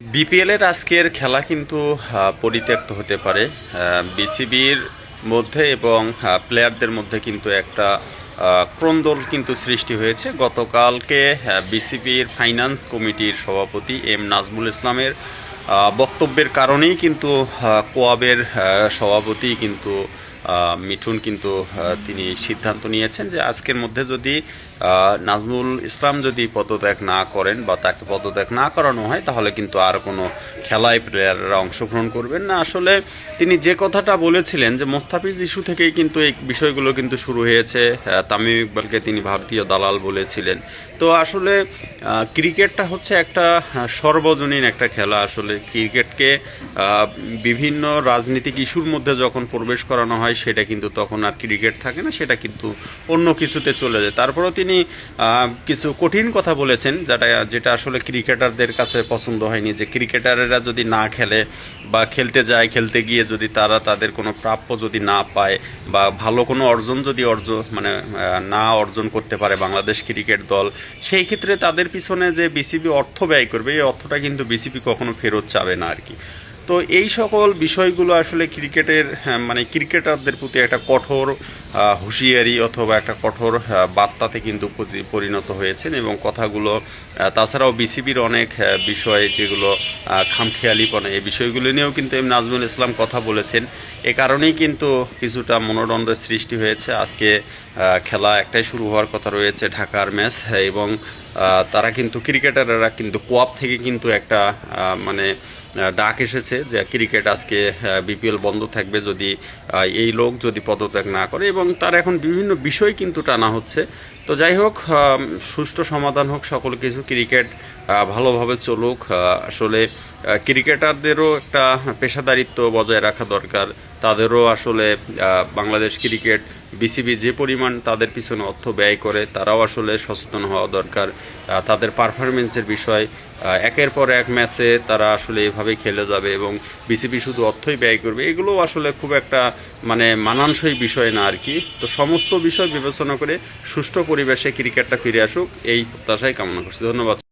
BPL এর আজকের খেলা কিন্তু পরিত্যক্ত হতে পারে। বিসিবির মধ্যে এবং প্লেয়ারদের মধ্যে কিন্তু একটা ক্রন্দল কিন্তু সৃষ্টি হয়েছে। গতকালকে বিসিবির ফাইন্যান্স কমিটির সভাপতি এম নাজমুল ইসলামের বক্তব্যের কারণেই কিন্তু কোয়াবের সভাপতি কিন্তু মিঠুন কিন্তু তিনি সিদ্ধান্ত নিয়েছেন যে আজকের মধ্যে যদি নাজমুল ইসলাম যদি পদত্যাগ না করেন বা তাকে পদত্যাগ না করানো হয় তাহলে কিন্তু আর কোনো খেলায় প্লেয়াররা অংশগ্রহণ করবেন না। আসলে তিনি যে কথাটা বলেছিলেন যে মোস্তাফিজ ইস্যু থেকেই কিন্তু এই বিষয়গুলো কিন্তু শুরু হয়েছে। তামিম ইকবালকে তিনি ভারতীয় দালাল বলেছিলেন। তো আসলে ক্রিকেটটা হচ্ছে একটা সর্বজনীন একটা খেলা। আসলে ক্রিকেটকে বিভিন্ন রাজনীতিক ইস্যুর মধ্যে যখন প্রবেশ করানো হয় সেটা কিন্তু তখন আর ক্রিকেট থাকে না, সেটা কিন্তু অন্য কিছুতে চলে যায়। তারপরেও তিনি কিছু কঠিন কথা বলেছেন যেটা আসলে ক্রিকেটারদের কাছে পছন্দ হয়নি, যে ক্রিকেটারেরা যদি না খেলে বা খেলতে যায়, খেলতে গিয়ে যদি তারা তাদের কোনো প্রাপ্য যদি না পায় বা ভালো কোনো অর্জন যদি না অর্জন করতে পারে বাংলাদেশ ক্রিকেট দল, সেই ক্ষেত্রে তাদের পিছনে যে বিসিবি অর্থ ব্যয় করবে এই অর্থটা কিন্তু বিসিবি কখনো ফেরত চাবে না আর কি। তো এই সকল বিষয়গুলো আসলে ক্রিকেটের ক্রিকেটারদের প্রতি একটা কঠোর হুঁশিয়ারি অথবা একটা কঠোর বার্তাতে কিন্তু পরিণত হয়েছেন এবং কথাগুলো তাছাড়াও বিসিবির অনেক বিষয় যেগুলো খামখেয়ালিপনা, এই বিষয়গুলো নিয়েও কিন্তু এম নাজমুল ইসলাম কথা বলেছেন। এ কারণেই কিন্তু কিছুটা মনোদ্বন্দ্বের সৃষ্টি হয়েছে। আজকে খেলা একটাই শুরু হওয়ার কথা রয়েছে, ঢাকার ম্যাচ, এবং তারা কিন্তু ক্রিকেটাররা কিন্তু কোয়াব থেকে কিন্তু একটা ডাক এসেছে যে ক্রিকেট আজকে বিপিএল বন্ধ থাকবে যদি এই লোক যদি পদত্যাগ না করে, এবং তার এখন বিভিন্ন বিষয় কিন্তু টানা হচ্ছে। তো যাই হোক, সুষ্ঠু সমাধান হোক সকল কিছু, ক্রিকেট ভালোভাবে চলুক। আসলে ক্রিকেটারদেরও একটা পেশাদারিত্ব বজায় রাখা দরকার। তাদেরও আসলে বাংলাদেশ ক্রিকেট বিসিবি যে পরিমাণ তাদের পিছনে অর্থ ব্যয় করে তারাও আসলে সচেতন হওয়া দরকার। তাদের পারফরমেন্সের বিষয়, একের পর এক ম্যাচে তারা আসলে এভাবে খেলে যাবে এবং বিসিবি শুধু অর্থই ব্যয় করবে, এগুলো আসলে খুব একটা মানানসই বিষয় না আর কি। তো সমস্ত বিষয় বিবেচনা করে সুষ্ঠু পরিবেশে ক্রিকেটটা ফিরে আসুক এই প্রত্যাশাই কামনা করছি। ধন্যবাদ।